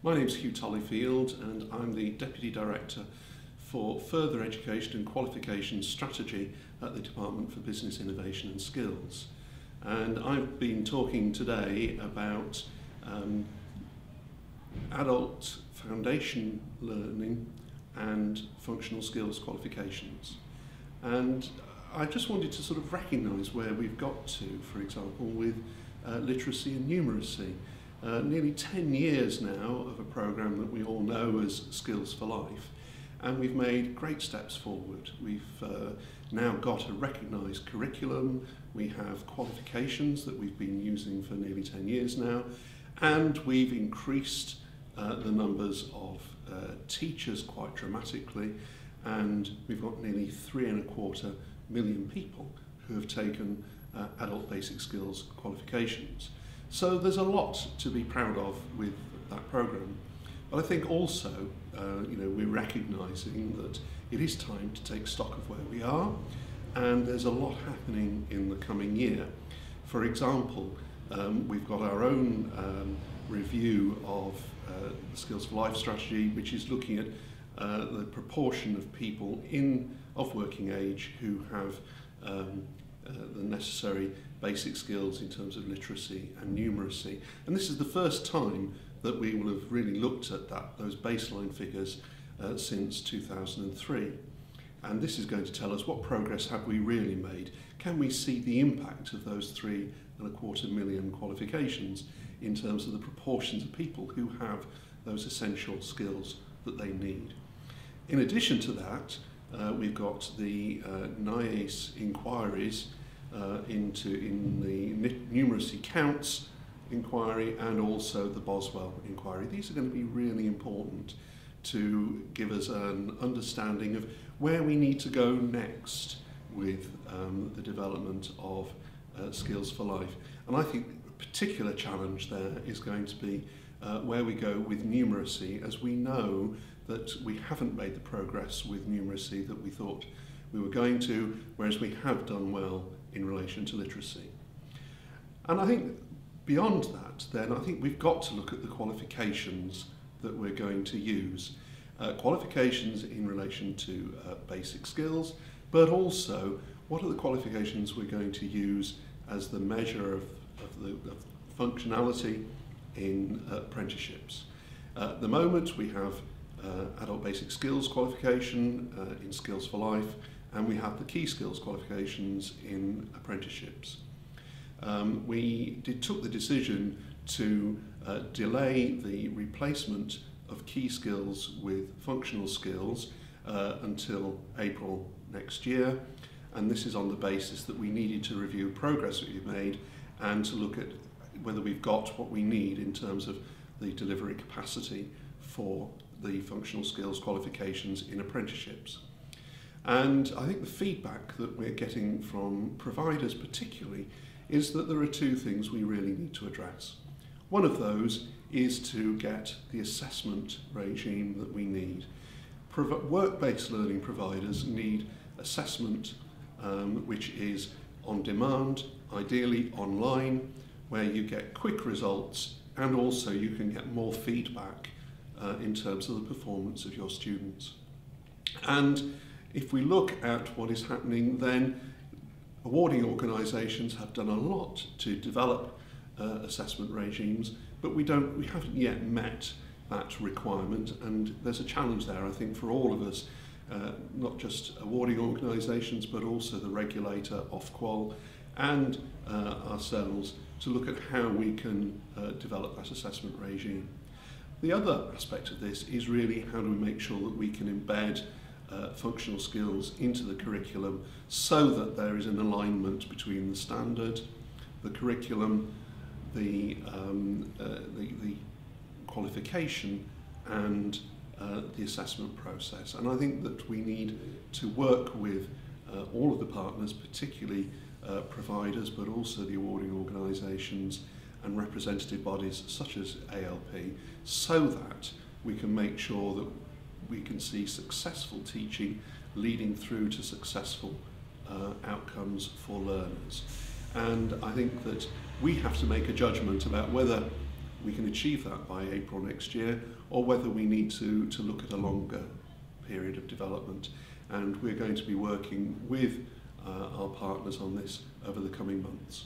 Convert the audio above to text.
My name's Hugh Tollyfield and I'm the Deputy Director for Further Education and Qualifications Strategy at the Department for Business Innovation and Skills. And I've been talking today about adult foundation learning and functional skills qualifications. And I just wanted to sort of recognise where we've got to, for example, with literacy and numeracy. Nearly 10 years now of a programme that we all know as Skills for Life, and we've made great steps forward. We've now got a recognised curriculum, we have qualifications that we've been using for nearly 10 years now, and we've increased the numbers of teachers quite dramatically, and we've got nearly 3.25 million people who have taken adult basic skills qualifications. So there's a lot to be proud of with that programme. But I think also, we're recognising that it is time to take stock of where we are, and there's a lot happening in the coming year. For example, we've got our own review of the Skills for Life strategy, which is looking at the proportion of people of working age who have the necessary basic skills in terms of literacy and numeracy. And this is the first time that we will have really looked at those baseline figures since 2003. And this is going to tell us what progress have we really made. Can we see the impact of those 3.25 million qualifications in terms of the proportions of people who have those essential skills that they need. In addition to that, we've got the BIS inquiries in the numeracy counts inquiry and also the Boswell inquiry. These are going to be really important to give us an understanding of where we need to go next with the development of Skills for Life. And I think a particular challenge there is going to be where we go with numeracy, as we know that we haven't made the progress with numeracy that we thought we were going to, whereas we have done well in relation to literacy. And I think beyond that, then, I think we've got to look at the qualifications that we're going to use. Qualifications in relation to basic skills, but also what are the qualifications we're going to use as the measure of functionality in apprenticeships. At the moment we have adult basic skills qualification in Skills for Life, and we have the key skills qualifications in apprenticeships. We took the decision to delay the replacement of key skills with functional skills until April next year, and this is on the basis that we needed to review progress that we've made and to look at whether we've got what we need in terms of the delivery capacity for the functional skills qualifications in apprenticeships. And I think the feedback that we're getting from providers particularly is that there are two things we really need to address. One of those is to get the assessment regime that we need. Work-based learning providers need assessment which is on demand, ideally online, where you get quick results and also you can get more feedback in terms of the performance of your students. And if we look at what is happening, then awarding organisations have done a lot to develop assessment regimes, but we haven't yet met that requirement, and there's a challenge there, I think, for all of us, not just awarding organisations, but also the regulator, Ofqual, and ourselves, to look at how we can develop that assessment regime. The other aspect of this is really how do we make sure that we can embed functional skills into the curriculum so that there is an alignment between the standard, the curriculum, the qualification and the assessment process. And I think that we need to work with all of the partners, particularly providers, but also the awarding organisations and representative bodies such as ALP, so that we can make sure that we can see successful teaching leading through to successful outcomes for learners. And I think that we have to make a judgment about whether we can achieve that by April next year, or whether we need to look at a longer period of development. And we're going to be working with our partners on this over the coming months.